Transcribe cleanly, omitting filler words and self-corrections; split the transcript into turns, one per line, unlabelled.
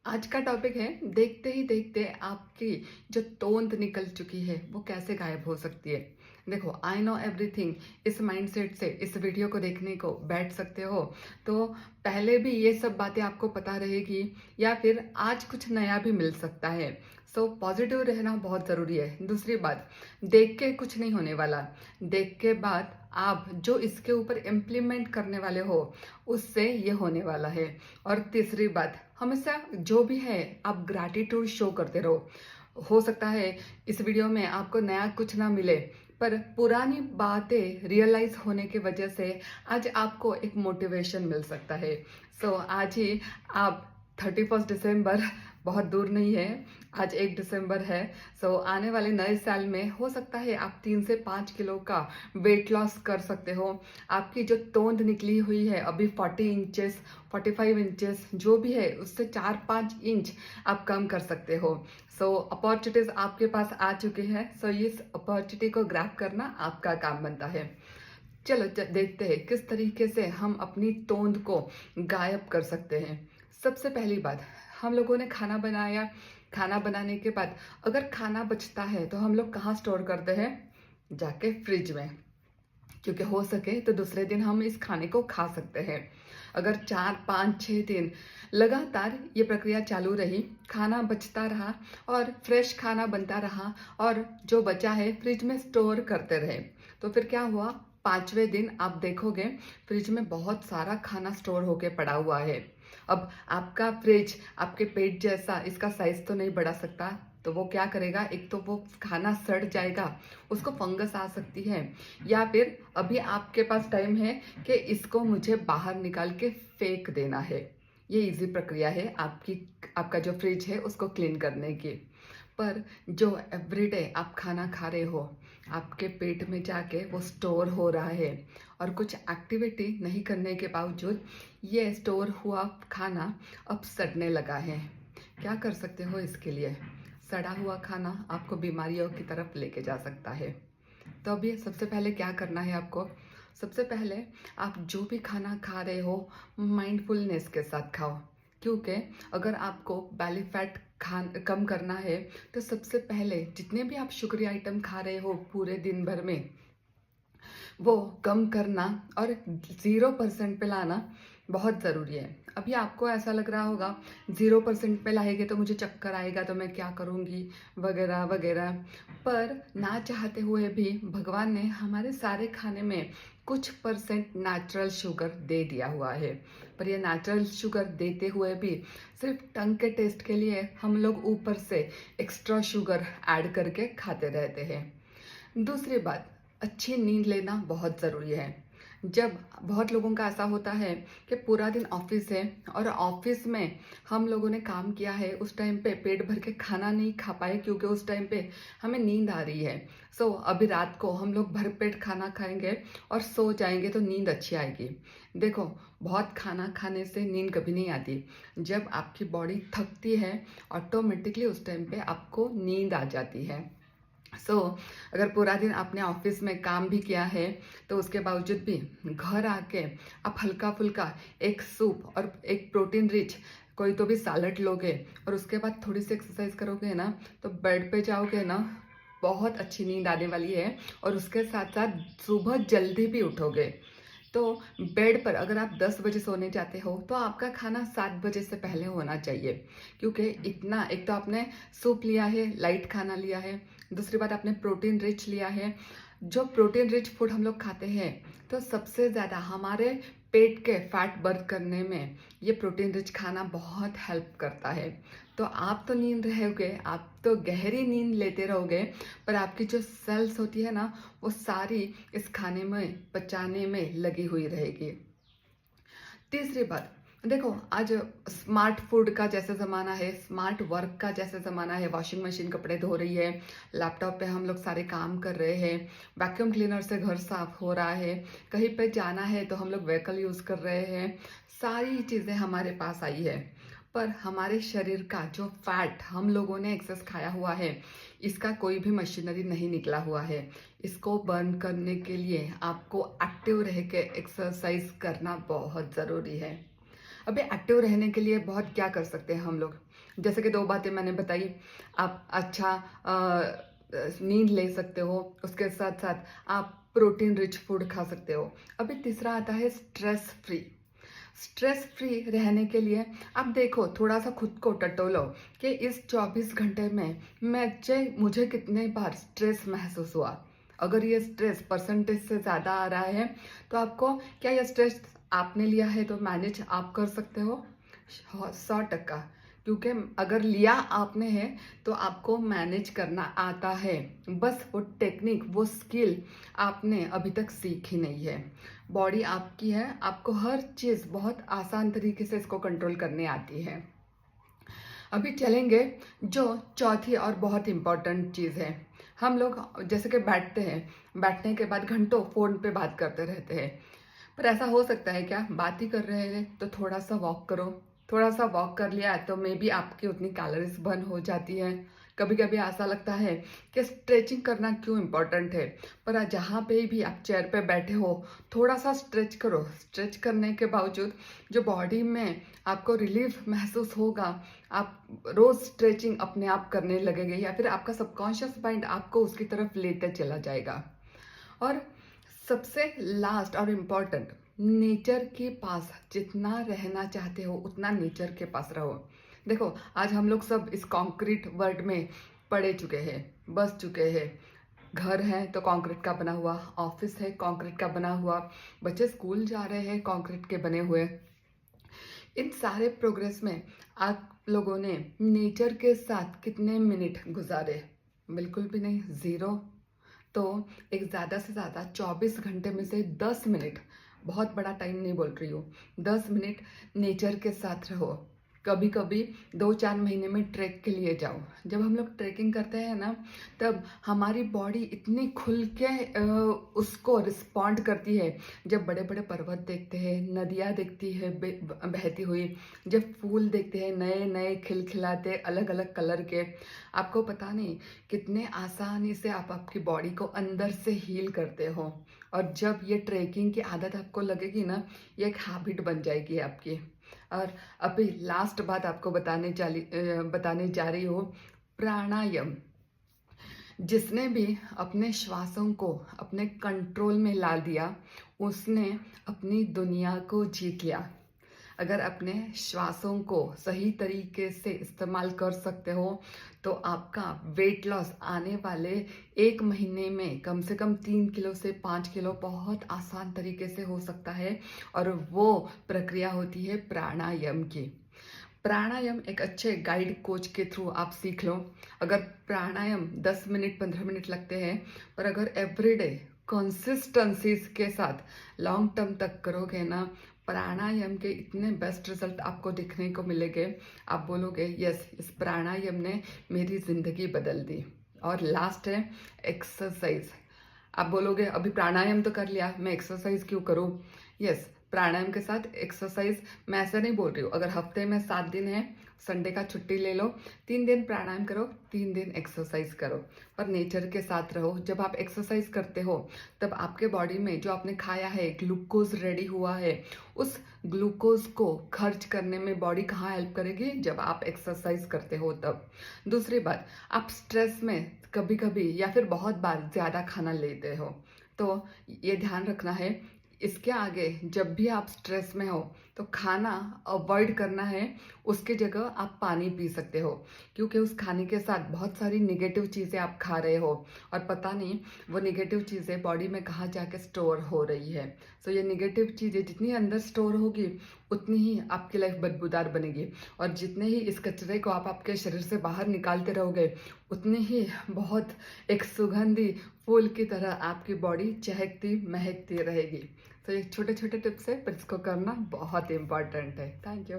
आज का टॉपिक है देखते ही देखते आपकी जो तोंद निकल चुकी है वो कैसे गायब हो सकती है। देखो, आई नो एवरीथिंग। इस माइंडसेट से इस वीडियो को देखने को बैठ सकते हो तो पहले भी ये सब बातें आपको पता रहेगी या फिर आज कुछ नया भी मिल सकता है। सो पॉजिटिव रहना बहुत ज़रूरी है। दूसरी बात, देख के कुछ नहीं होने वाला। देख के बाद आप जो इसके ऊपर इम्प्लीमेंट करने वाले हो उससे ये होने वाला है। और तीसरी बात, हमेशा जो भी है आप ग्रैटिट्यूड शो करते रहो। हो सकता है इस वीडियो में आपको नया कुछ ना मिले, पर पुरानी बातें रियलाइज होने की वजह से आज आपको एक मोटिवेशन मिल सकता है। सो आज ही आप 31 दिसंबर बहुत दूर नहीं है, आज 1 दिसंबर है। सो आने वाले नए साल में हो सकता है आप 3 से 5 किलो का वेट लॉस कर सकते हो। आपकी जो तोंद निकली हुई है अभी 40 इंचेस 45 इंचेस जो भी है उससे 4-5 इंच आप कम कर सकते हो। सो अपॉर्चुनिटीज आपके पास आ चुकी है। सो इस अपॉर्चुनिटी को ग्रैब करना आपका काम बनता है। चलो देखते हैं किस तरीके से हम अपनी तोंद को गायब कर सकते हैं। सबसे पहली बात, हम लोगों ने खाना बनाया। खाना बनाने के बाद अगर खाना बचता है तो हम लोग कहाँ स्टोर करते हैं? जाके फ्रिज में, क्योंकि हो सके तो दूसरे दिन हम इस खाने को खा सकते हैं। अगर 4-5-6 दिन लगातार ये प्रक्रिया चालू रही, खाना बचता रहा और फ्रेश खाना बनता रहा और जो बचा है फ्रिज में स्टोर करते रहे, तो फिर क्या हुआ? 5वें दिन आप देखोगे फ्रिज में बहुत सारा खाना स्टोर होके पड़ा हुआ है। अब आपका फ्रिज आपके पेट जैसा इसका साइज तो नहीं बढ़ा सकता, तो वो क्या करेगा? एक तो वो खाना सड़ जाएगा, उसको फंगस आ सकती है, या फिर अभी आपके पास टाइम है कि इसको मुझे बाहर निकाल के फेंक देना है। ये इजी प्रक्रिया है आपका जो फ्रिज है उसको क्लीन करने की। पर जो एवरीडे आप खाना खा रहे हो, आपके पेट में जाके वो स्टोर हो रहा है और कुछ एक्टिविटी नहीं करने के बावजूद ये स्टोर हुआ खाना अब सड़ने लगा है। क्या कर सकते हो इसके लिए? सड़ा हुआ खाना आपको बीमारियों की तरफ लेके जा सकता है। तो अभी सबसे पहले क्या करना है आपको? सबसे पहले आप जो भी खाना खा रहे हो माइंडफुलनेस के साथ खाओ, क्योंकि अगर आपको बैली फैट खान कम करना है तो सबसे पहले जितने भी आप शुगरी आइटम खा रहे हो पूरे दिन भर में वो कम करना और 0% पे लाना बहुत ज़रूरी है। अभी आपको ऐसा लग रहा होगा 0% पे लाएंगे तो मुझे चक्कर आएगा, तो मैं क्या करूँगी वगैरह वगैरह। पर ना चाहते हुए भी भगवान ने हमारे सारे खाने में कुछ परसेंट नेचुरल शुगर दे दिया हुआ है। पर ये नेचुरल शुगर देते हुए भी सिर्फ टंग के टेस्ट के लिए हम लोग ऊपर से एक्स्ट्रा शुगर ऐड करके खाते रहते हैं। दूसरी बात, अच्छी नींद लेना बहुत ज़रूरी है। जब बहुत लोगों का ऐसा होता है कि पूरा दिन ऑफिस है और ऑफिस में हम लोगों ने काम किया है, उस टाइम पे पेट भर के खाना नहीं खा पाए क्योंकि उस टाइम पे हमें नींद आ रही है। सो अभी रात को हम लोग भरपेट खाना खाएंगे और सो जाएंगे तो नींद अच्छी आएगी। देखो, बहुत खाना खाने से नींद कभी नहीं आती। जब आपकी बॉडी थकती है ऑटोमेटिकली उस टाइम पे आपको नींद आ जाती है। अगर पूरा दिन आपने ऑफिस में काम भी किया है तो उसके बावजूद भी घर आके आप हल्का फुल्का एक सूप और एक प्रोटीन रिच कोई तो भी सैलड लोगे और उसके बाद थोड़ी सी एक्सरसाइज करोगे ना, तो बेड पे जाओगे ना, बहुत अच्छी नींद आने वाली है। और उसके साथ साथ सुबह जल्दी भी उठोगे। तो बेड पर अगर आप 10 बजे सोने जाते हो तो आपका खाना 7 बजे से पहले होना चाहिए, क्योंकि इतना, एक तो आपने सूप लिया है, लाइट खाना लिया है, दूसरी बात आपने प्रोटीन रिच लिया है। जो प्रोटीन रिच फूड हम लोग खाते हैं तो सबसे ज़्यादा हमारे पेट के फैट बर्न करने में ये प्रोटीन रिच खाना बहुत हेल्प करता है। तो आप तो नींद रहोगे, आप तो गहरी नींद लेते रहोगे, पर आपकी जो सेल्स होती है ना वो सारी इस खाने में पचाने में लगी हुई रहेगी। तीसरी बात, देखो, आज स्मार्ट फूड का जैसे ज़माना है, स्मार्ट वर्क का जैसे ज़माना है, वॉशिंग मशीन कपड़े धो रही है, लैपटॉप पे हम लोग सारे काम कर रहे हैं, वैक्यूम क्लीनर से घर साफ हो रहा है, कहीं पे जाना है तो हम लोग व्हीकल यूज़ कर रहे हैं, सारी चीज़ें हमारे पास आई है। पर हमारे शरीर का जो फैट हम लोगों ने एक्सेस खाया हुआ है, इसका कोई भी मशीनरी नहीं निकला हुआ है। इसको बर्न करने के लिए आपको एक्टिव रह के एक्सरसाइज करना बहुत ज़रूरी है। अभी एक्टिव रहने के लिए बहुत क्या कर सकते हैं हम लोग, जैसे कि 2 बातें मैंने बताई। आप अच्छा नींद ले सकते हो, उसके साथ-साथ आप प्रोटीन रिच फूड खा सकते हो। अभी तीसरा आता है स्ट्रेस फ्री। स्ट्रेस फ्री रहने के लिए आप देखो, थोड़ा सा खुद को टटोलो कि इस 24 घंटे में मुझे कितने बार स्ट्रेस महसूस हुआ। अगर ये स्ट्रेस परसेंटेज से ज़्यादा आ रहा है तो आपको, क्या ये स्ट्रेस आपने लिया है तो मैनेज आप कर सकते हो 100%। क्योंकि अगर लिया आपने है तो आपको मैनेज करना आता है, बस वो टेक्निक, वो स्किल आपने अभी तक सीखी नहीं है। बॉडी आपकी है, आपको हर चीज़ बहुत आसान तरीके से इसको कंट्रोल करने आती है। अभी चलेंगे जो चौथी और बहुत इम्पॉर्टेंट चीज़ है। हम लोग जैसे कि बैठते हैं, बैठने के बाद घंटों फ़ोन पे बात करते रहते हैं। पर ऐसा हो सकता है क्या, बात ही कर रहे हैं तो थोड़ा सा वॉक करो। थोड़ा सा वॉक कर लिया तो मे बी आपकी उतनी कैलोरीज बर्न हो जाती है। कभी कभी ऐसा लगता है कि स्ट्रेचिंग करना क्यों इम्पोर्टेंट है, पर जहाँ पे भी आप चेयर पे बैठे हो थोड़ा सा स्ट्रेच करो। स्ट्रेच करने के बावजूद जो बॉडी में आपको रिलीफ महसूस होगा, आप रोज स्ट्रेचिंग अपने आप करने लगेंगे या फिर आपका सबकॉन्शियस माइंड आपको उसकी तरफ लेते चला जाएगा। और सबसे लास्ट और इम्पॉर्टेंट, नेचर के पास जितना रहना चाहते हो उतना नेचर के पास रहो। देखो, आज हम लोग सब इस कंक्रीट वर्ल्ड में पड़े चुके हैं, बस चुके हैं। घर है तो कंक्रीट का बना हुआ, ऑफिस है कंक्रीट का बना हुआ, बच्चे स्कूल जा रहे हैं कंक्रीट के बने हुए। इन सारे प्रोग्रेस में आप लोगों ने नेचर के साथ कितने मिनट गुजारे? बिल्कुल भी नहीं, ज़ीरो। तो एक ज़्यादा से ज़्यादा 24 घंटे में से 10 मिनट, बहुत बड़ा टाइम नहीं बोल रही हूँ, 10 मिनट नेचर के साथ रहो। कभी कभी 2-4 महीने में ट्रैक के लिए जाओ। जब हम लोग ट्रैकिंग करते हैं ना, तब हमारी बॉडी इतनी खुल के उसको रिस्पॉन्ड करती है। जब बड़े बड़े पर्वत देखते हैं, नदियाँ देखती है बहती हुई, जब फूल देखते हैं नए नए खिलखिलाते अलग अलग कलर के, आपको पता नहीं कितने आसानी से आप आपकी बॉडी को अंदर से हील करते हो। और जब ये ट्रैकिंग की आदत आपको लगेगी ना, ये एक हैबिट बन जाएगी आपकी। और अभी लास्ट बात आपको बताने जा रही हूँ, प्राणायाम। जिसने भी अपने श्वासों को अपने कंट्रोल में ला दिया, उसने अपनी दुनिया को जीत लिया। अगर अपने श्वासों को सही तरीके से इस्तेमाल कर सकते हो तो आपका वेट लॉस आने वाले 1 महीने में कम से कम 3 किलो से 5 किलो बहुत आसान तरीके से हो सकता है। और वो प्रक्रिया होती है प्राणायाम की। प्राणायाम एक अच्छे गाइड कोच के थ्रू आप सीख लो। अगर प्राणायाम 10 मिनट 15 मिनट लगते हैं, पर अगर एवरीडे कंसिस्टेंसी के साथ लॉन्ग टर्म तक करोगे ना, प्राणायाम के इतने बेस्ट रिजल्ट आपको दिखने को मिलेंगे, आप बोलोगे यस, इस प्राणायाम ने मेरी जिंदगी बदल दी। और लास्ट है एक्सरसाइज। आप बोलोगे अभी प्राणायाम तो कर लिया, मैं एक्सरसाइज क्यों करूं? यस, प्राणायाम के साथ एक्सरसाइज, मैं ऐसा नहीं बोल रही हूँ। अगर हफ्ते में 7 दिन है, संडे का छुट्टी ले लो, 3 दिन प्राणायाम करो, 3 दिन एक्सरसाइज करो, और नेचर के साथ रहो। जब आप एक्सरसाइज करते हो तब आपके बॉडी में जो आपने खाया है ग्लूकोज रेडी हुआ है, उस ग्लूकोज को खर्च करने में बॉडी कहाँ हेल्प करेगी? जब आप एक्सरसाइज करते हो तब। दूसरी बात, आप स्ट्रेस में कभी कभी या फिर बहुत बार ज़्यादा खाना लेते हो, तो ये ध्यान रखना है, इसके आगे जब भी आप स्ट्रेस में हो तो खाना अवॉइड करना है। उसकी जगह आप पानी पी सकते हो, क्योंकि उस खाने के साथ बहुत सारी निगेटिव चीज़ें आप खा रहे हो और पता नहीं वो निगेटिव चीज़ें बॉडी में कहाँ जाके स्टोर हो रही है। सो ये निगेटिव चीज़ें जितनी अंदर स्टोर होगी उतनी ही आपकी लाइफ बदबूदार बनेगी, और जितने ही इस कचरे को आप आपके शरीर से बाहर निकालते रहोगे उतनी ही बहुत एक सुगंधी फूल की तरह आपकी बॉडी चहकती महकती रहेगी। तो ये छोटे छोटे टिप्स है, पर इसको करना बहुत इंपॉर्टेंट है। Thank you.